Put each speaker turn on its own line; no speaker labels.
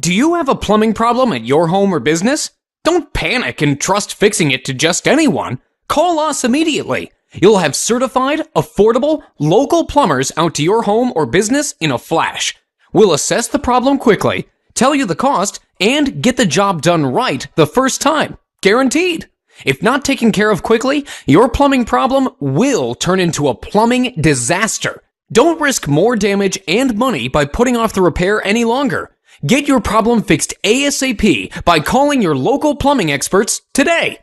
Do you have a plumbing problem at your home or business? Don't panic and trust fixing it to just anyone. Call us immediately. You'll have certified, affordable, local plumbers out to your home or business in a flash. We'll assess the problem quickly, tell you the cost, and get the job done right the first time. Guaranteed. If not taken care of quickly, your plumbing problem will turn into a plumbing disaster. Don't risk more damage and money by putting off the repair any longer. Get your problem fixed ASAP by calling your local plumbing experts today.